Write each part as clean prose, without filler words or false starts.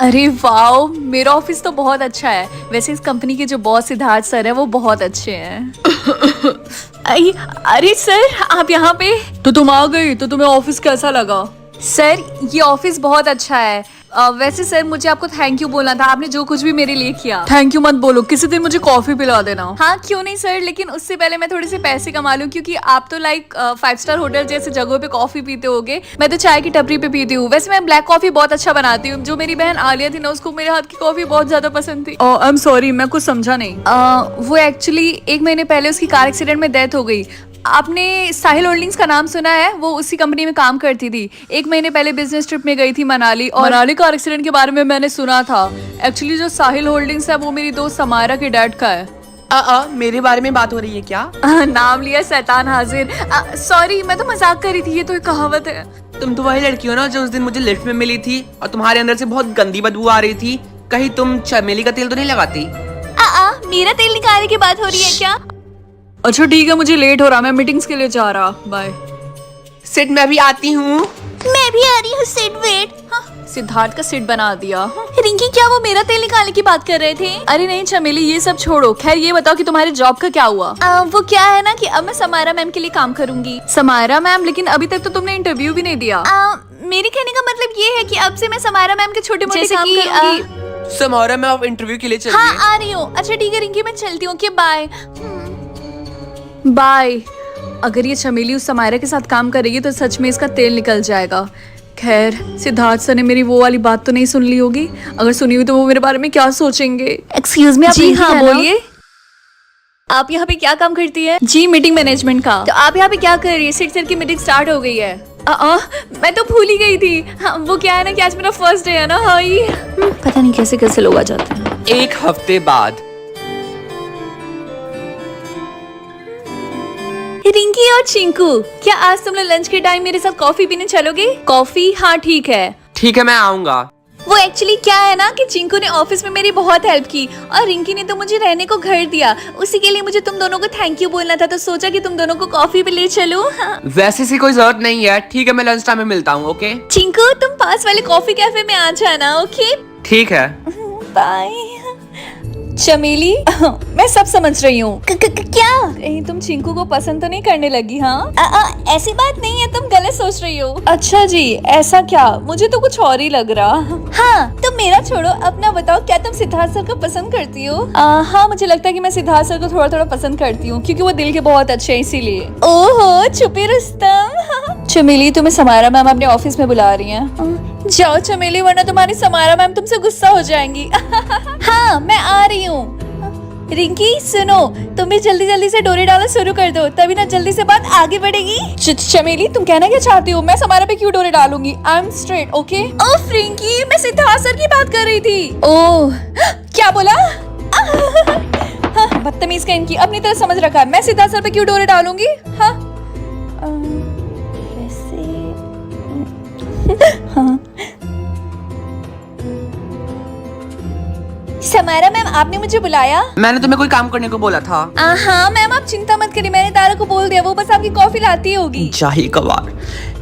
अरे वाह, मेरा ऑफिस तो बहुत अच्छा है। वैसे इस कंपनी के जो बॉस सिद्धार्थ सर है वो बहुत अच्छे हैं। अरे सर, आप यहाँ पे? तो तुम आ गई, तो तुम्हें ऑफिस कैसा लगा? सर, ये ऑफिस बहुत अच्छा है। वैसे सर, मुझे आपको थैंक यू बोलना था, आपने जो कुछ भी मेरे लिए किया। थैंक यू मत बोलो, किसी दिन मुझे कॉफी पिला देना। हाँ क्यों नहीं सर, लेकिन उससे पहले मैं थोड़े से पैसे कमा लूं, क्योंकि आप तो लाइक 5 स्टार होटल जैसे जगहों पे कॉफी पीते होगे, मैं तो चाय की टपरी पे पीती हूँ। वैसे मैं ब्लैक कॉफी बहुत अच्छा बनाती हूँ। जो मेरी बहन आलिया थी ना, उसको मेरे हाथ की कॉफी बहुत ज्यादा पसंद थी। आई एम सॉरी, मैं कुछ समझा नहीं। वो एक्चुअली 1 महीने पहले उसकी कार एक्सीडेंट में डेथ हो गई। आपने साहिल होल्डिंग्स का नाम सुना है? वो उसी कंपनी में काम करती थी। 1 महीने पहले बिजनेस ट्रिप में गई थी मनाली। और मनाली कार एक्सीडेंट के बारे में मैंने सुना था। एक्चुअली जो साहिल होल्डिंग्स है वो मेरी दोस्त समायरा के डैड का है। मेरे बारे में बात हो रही है क्या? नाम लिया शैतान हाजिर। सॉरी, मैं तो मजाक कर रही थी, ये तो एक कहावत है। तुम तो वही लड़की हो ना जो उस दिन मुझे लिफ्ट में मिली थी और तुम्हारे अंदर से बहुत गंदी बदबू आ रही थी। कहीं तुम चमेली का तेल तो नहीं लगाती? मेरा तेल निकालने की बात हो रही है क्या? अच्छा ठीक है, मुझे लेट हो रहा, मैं मीटिंग्स के लिए जा रहा। बाय। सिट, मैं भी आती हूँ। मैं भी आ रही हूँ। Seat wait. सिद्धार्थ का सीट बना दिया। रिंकी, क्या वो मेरा तेल निकालने की बात कर रहे थे? अरे नहीं चमेली, ये सब छोड़ो। खैर ये बताओ कि तुम्हारे जॉब का क्या हुआ? वो क्या है ना कि अब मैं समायरा मैम के लिए काम करूंगी। समायरा मैम? लेकिन अभी तक तो तुमने इंटरव्यू भी नहीं दिया। मेरे कहने का मतलब ये है कि अब से मैं समायरा मैम के छोटे मोटे काम करूंगी। समायरा मैम, आप इंटरव्यू के लिए चलिए। हाँ आ रही हूँ। अच्छा ठीक है रिंकी, मैं चलती हूँ। Bye bye. अगर ये चमेली उस समायरा के साथ काम करेगी तो सच में इसका तेल निकल जाएगा। खैर, सिद्धार्थ सर ने मेरी वो वाली बात तो नहीं सुन ली होगी। अगर सुनी हुई तो वो मेरे बारे में क्या सोचेंगे। एक्सक्यूज मी, आप जी हाँ बोलिए। आप यहाँ पे क्या काम करती है? जी मीटिंग मैनेजमेंट का। तो आप यहाँ पे क्या कर रही है? सिट सर की मीटिंग स्टार्ट हो गई है। मैं तो भूल ही गई थी। वो क्या है ना कि आज मेरा फर्स्ट डे है ना। हाई, पता नहीं कैसे कैसे लोग आ जाते हैं। 1 हफ्ते बाद। रिंकी और चिंकू, क्या आज तुम लोग लंच के टाइम मेरे साथ कॉफी पीने चलोगे? कॉफी? हाँ ठीक है। ठीक है, मैं आऊंगा। वो एक्चुअली क्या है ना कि चिंकू ने ऑफिस में मेरी बहुत हेल्प की और रिंकी ने तो मुझे रहने को घर दिया। उसी के लिए मुझे तुम दोनों को थैंक यू बोलना था, तो सोचा कि तुम दोनों को कॉफी पे ले चलूं। हाँ। वैसे से कोई जरूरत नहीं है। ठीक है, मैं लंच टाइम में मिलता हूँ। ओके चिंकू, तुम पास वाले कॉफी कैफे में आ जाना। ओके ठीक है। बाय। चमेली, मैं सब समझ रही हूँ। क्या? कहीं तुम चिंकू को पसंद तो नहीं करने लगी? हाँ ऐसी बात नहीं है, तुम गलत सोच रही हो। अच्छा जी, ऐसा क्या? मुझे तो कुछ और ही लग रहा। हाँ तुम मेरा छोड़ो, अपना बताओ, क्या तुम सिद्धार्थ सर को पसंद करती हो? हाँ मुझे लगता है कि मैं सिद्धार्थ सर को थोड़ा थोड़ा पसंद करती हूँ, क्योंकि वो दिल के बहुत अच्छे हैं इसीलिए। ओहो छुपी रुस्तम। चमेली, तुम्हें समायरा मैम अपने ऑफिस में बुला रही हैं। जाओ चमेली, वरना तुम्हारी समायरा मैम तुमसे गुस्सा हो जाएंगी। हाँ मैं आ रही हूँ। रिंकी सुनो, तुम भी जल्दी जल्दी से डोरे डालना शुरू कर दो, तभी ना जल्दी से बात आगे बढ़ेगी। चमेली, तुम कहना क्या चाहती हो? मैं समायरा पे क्यों डोरे डालूंगी? I am straight. ओके। ओह रिंकी, मैं सिद्धार्थ सर की बात कर रही थी। ओह, क्या बोला? बदतमीज का इनकी अपनी तरह समझ रखा है। मैं सिद्धार्थ सर पे क्यों डोरे डालूंगी? हाँ हाँ। समायरा मैम, आपने मुझे बुलाया? मैंने तुम्हें कोई काम करने को बोला था। हाँ मैम, आप चिंता मत करिए, मैंने तारा को बोल दिया, वो बस आपकी कॉफी लाती होगी। जाहिल कबार,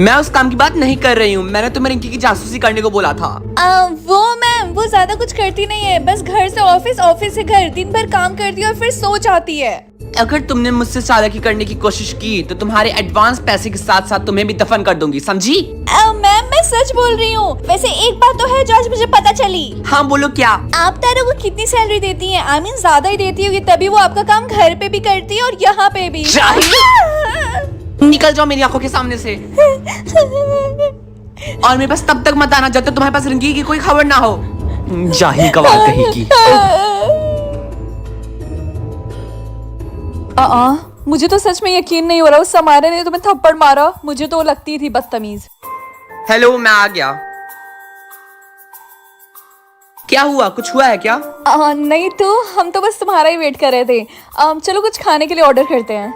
मैं उस काम की बात नहीं कर रही हूँ। मैंने तुम्हें रिंकी की जासूसी करने को बोला था। वो मैम, वो ज्यादा कुछ करती नहीं है, बस घर से ऑफिस, ऑफिस से घर, दिन भर काम करती है और फिर सो जाती है। अगर तुमने मुझसे चालाकी करने की कोशिश की तो तुम्हारे एडवांस पैसे के साथ साथ तुम्हें भी दफन कर दूंगी, समझी? मैम मैं सच बोल रही हूँ। वैसे एक बात तो है जो आज मुझे पता चली। हाँ बोलो, क्या? आप तारा को कितनी सैलरी देती हैं? आई मीन ज्यादा ही देती होगी, तभी वो आपका काम घर पे भी करती है और यहाँ पे भी। निकल जाओ मेरी आंखों के सामने से। और मेरे पास तब तक मत आना जब तक तुम्हारे पास रिंकी की कोई खबर ना हो। जाहिल कबार कहेगी। मुझे तो सच में यकीन नहीं हो रहा, उस समायरा ने तुम्हें थप्पड़ मारा। मुझे तो लगती थी बदतमीज। हेलो, मैं आ गया। क्या हुआ? कुछ हुआ है क्या? नहीं तो हम तो बस तुम्हारा ही वेट कर रहे थे। चलो कुछ खाने के लिए ऑर्डर करते हैं।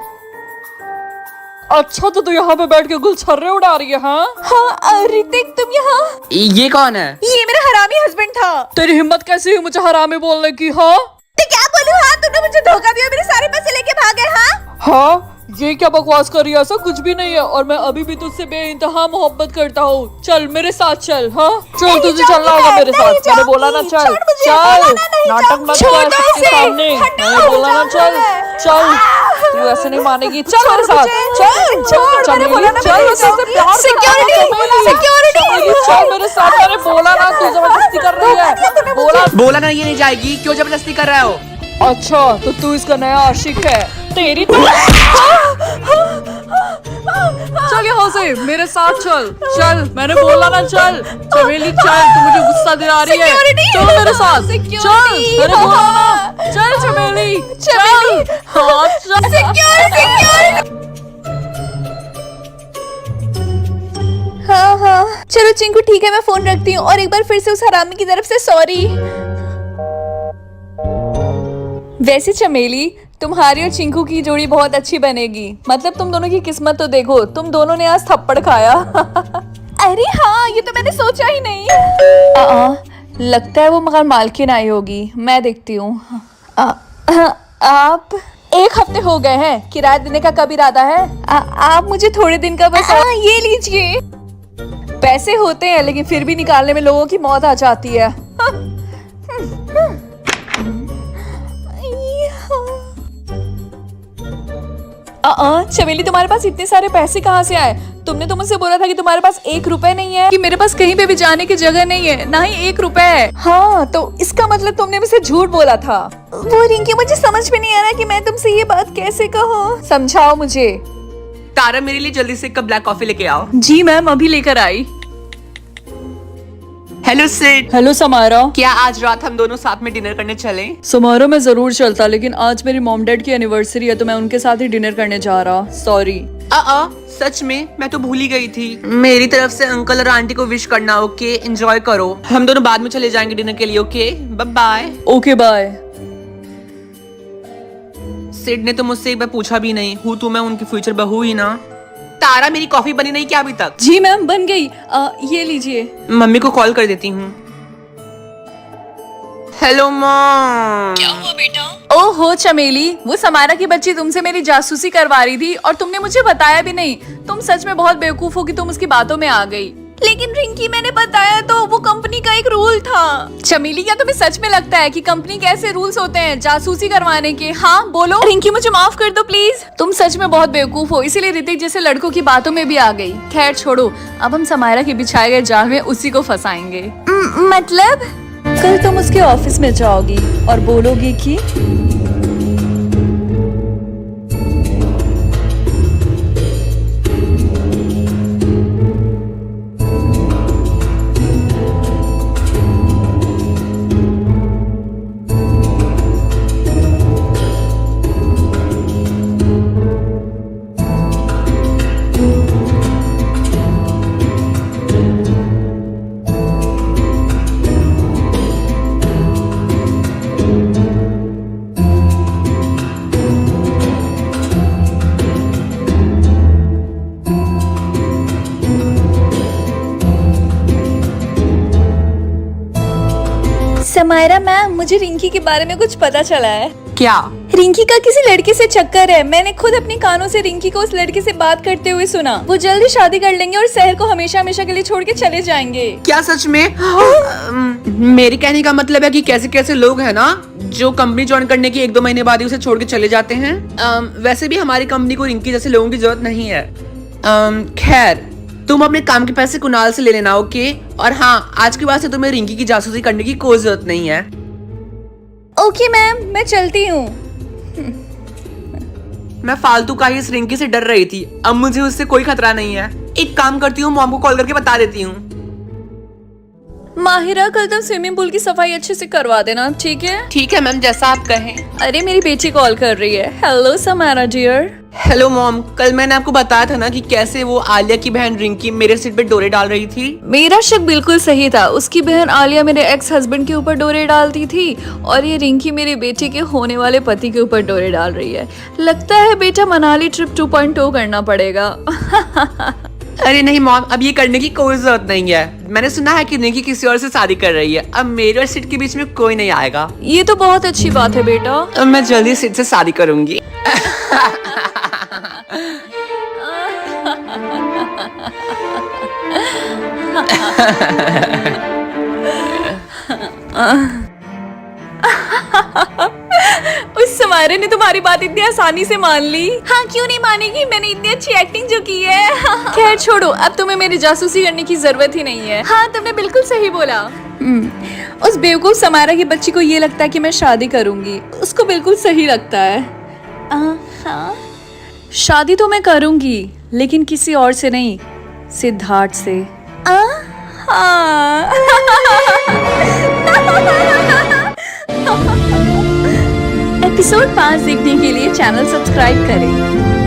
अच्छा तो तू यहाँ पे बैठ के गुलछर्रे उड़ा रही है? हाँ ऋतिक, तुम यहाँ? ये कौन है? ये मेरा हरामी हस्बैंड था। तेरी हिम्मत कैसी हुई मुझे हरामी बोलने की? हाँ तो क्या बोलूं? हाँ तुमने मुझे धोखा दिया, मेरे सारे पैसे लेके भागे। हाँ हाँ, ये क्या बकवास कर रही है? ऐसा कुछ भी नहीं है और मैं अभी भी तुझसे बेइंतहा मोहब्बत करता हूँ। चल मेरे साथ चल। हाँ चल, तुझे चलना होगा मेरे साथ। मैंने बोला ना चल चल, नाटक मत कर सबके सामने। मैंने बोला ना चल चल, तू ऐसे नहीं मानेगी। चल मेरे साथ चल चमेली, चल सिक्योरिटी चल मेरे साथ। मैंने बोला ना, तू जबरदस्ती कर रही है। बोला ना ये नहीं जाएगी, क्यों जबरदस्ती कर रहे हो? अच्छा तो तू इसका नया आशिक है। तेरी तो चल यहाँ से मेरे साथ चल चल। मैंने बोला ना चल चमेली चल, तू मुझे गुस्सा दिला रही है। चल मेरे साथ चल, मैंने बोला ना चल चमेली चल। हाँ चल। हाँ चलो चिंकू ठीक है, मैं फोन रखती हूँ और एक बार फिर से उस हरामी की तरफ से सॉरी। वैसे चमेली, तुम्हारी और चिंकू की जोड़ी बहुत अच्छी बनेगी। मतलब तुम दोनों की किस्मत तो देखो, तुम दोनों ने आज थप्पड़ खाया। अरे हाँ, ये तो मैंने सोचा ही नहीं। लगता है वो मकान मालकिन आई होगी, मैं देखती हूँ। आप 1 हफ्ते हो गए हैं, किराया देने का कब इरादा है? आप मुझे थोड़े दिन का बस ये लीजिए। पैसे होते हैं लेकिन फिर भी निकालने में लोगों की मौत आ जाती है। चमेली, तुम्हारे पास इतने सारे पैसे कहाँ से आए? तुमने तो मुझसे बोला था कि तुम्हारे पास 1 रुपए नहीं है। कि मेरे पास कहीं पे भी जाने की जगह नहीं है, ना ही 1 रुपए है। हाँ तो इसका मतलब तुमने मुझसे झूठ बोला था। वो रिंकी, मुझे समझ में नहीं आ रहा कि मैं तुमसे ये बात कैसे कहूँ। समझाओ मुझे। तारा, मेरे लिए जल्दी से 1 कप ब्लैक कॉफी लेके आओ। जी मैम, अभी लेकर आई। हेलो सिड। हेलो समारा। क्या आज रात हम दोनों साथ में डिनर करने चलें? समारा मैं जरूर चलता, लेकिन आज मेरी मॉम डैड की एनिवर्सरी है तो मैं उनके साथ ही डिनर करने जा रहा। सॉरी। सच में मैं तो भूल ही गई थी। मेरी तरफ से अंकल और आंटी को विश करना। ओके, एंजॉय करो। हम दोनों बाद में चले जाएंगे डिनर के लिए। Okay bye bye. Okay bye. Sid ने तो मुझसे एक बार पूछा भी नहीं, हूँ तो मैं उनकी फ्यूचर बहू ही ना। तारा, मेरी कॉफी बनी नहीं क्या अभी तक? जी मैम बन गई। ये लीजिए। मम्मी को कॉल कर देती हूँ। Hello mom. क्या हुआ बेटा? ओहो चमेली, वो समारा की बच्ची तुमसे मेरी जासूसी करवा रही थी और तुमने मुझे बताया भी नहीं। तुम सच में बहुत बेवकूफ हो कि तुम उसकी बातों में आ गई। लेकिन रिंकी, मैंने बताया तो, वो कंपनी का एक रूल था। चमेली, क्या तुम्हें सच में लगता है कि कंपनी के ऐसे रूल्स होते हैं जासूसी करवाने के? हाँ बोलो। रिंकी, मुझे माफ कर दो प्लीज। तुम सच में बहुत बेवकूफ हो, इसीलिए ऋतिक जैसे लड़कों की बातों में भी आ गई। खैर छोड़ो, अब हम समारा के बिछाए गए जाल में उसी को फंसाएंगे। मतलब कल तुम उसके ऑफिस में जाओगी और बोलोगी कि समायरा मैम, मुझे रिंकी के बारे में कुछ पता चला है। क्या? रिंकी का किसी लड़के से चक्कर है। मैंने खुद अपने कानों से रिंकी को उस लड़के से बात करते हुए सुना। वो जल्दी शादी कर लेंगे और शहर को हमेशा हमेशा के लिए छोड़ के चले जाएंगे। क्या सच में? मेरे कहने का मतलब है कि कैसे कैसे लोग हैं ना जो कंपनी ज्वाइन करने के 1-2 महीने बाद ही उसे छोड़ के चले जाते हैं। वैसे भी हमारी कंपनी को रिंकी जैसे लोगों की जरूरत नहीं है। खैर, तुम अपने काम के पैसे कुणाल से ले लेना। ओके? और हाँ, आज के बाद से तुम्हें रिंकी की जासूसी करने की कोई जरूरत नहीं है। ओके मैम, मैं चलती हूँ। मैं फालतू का ही इस रिंकी से डर रही थी, अब मुझे उससे कोई खतरा नहीं है। एक काम करती हूँ, मॉम को कॉल करके बता देती हूँ। माहिरा, कल तुम स्विमिंग पूल की सफाई अच्छे से करवा देना, ठीक है? ठीक है मैम, जैसा आप कहें। अरे मेरी बेटी कॉल कर रही है। Hello Samara dear. Hello mom, कल मैंने आपको बताया था ना कि कैसे वो आलिया की बहन रिंकी मेरे सिर पे डोरे डाल रही थी। मेरा शक बिल्कुल सही था। उसकी बहन आलिया मेरे एक्स हस्बैंड के ऊपर डोरे डालती थी और ये रिंकी मेरे बेटे के होने वाले पति के ऊपर डोरे डाल रही है। लगता है बेटा मनाली ट्रिप 2.0 करना पड़ेगा। अरे नहीं मॉम, अब ये करने की कोई जरूरत नहीं है। मैंने सुना है कि रिंकी किसी और से शादी कर रही है। अब मेरे और सिड के बीच में कोई नहीं आएगा। ये तो बहुत अच्छी बात है बेटा। अब मैं जल्दी सिड से शादी करूंगी। उस समारे ने तुम्हारी बात इतनी आसानी से मान ली। हाँ, क्यों नहीं मानेगी, मैंने इतनी अच्छी एक्टिंग जो की है। खैर छोड़ो, अब तुम्हें मेरी जासूसी करने की जरूरत ही नहीं है। हाँ, तुमने बिल्कुल सही बोला। उस बेवकूफ समारा की बच्ची को ये लगता है कि मैं शादी करूंगी, उसको बिल्कुल सही लगता है। हाँ, शादी तो मैं करूंगी, लेकिन किसी और से नहीं, सिद्धार्थ से। हाँ। एपिसोड 5 देखने के लिए चैनल सब्सक्राइब करें।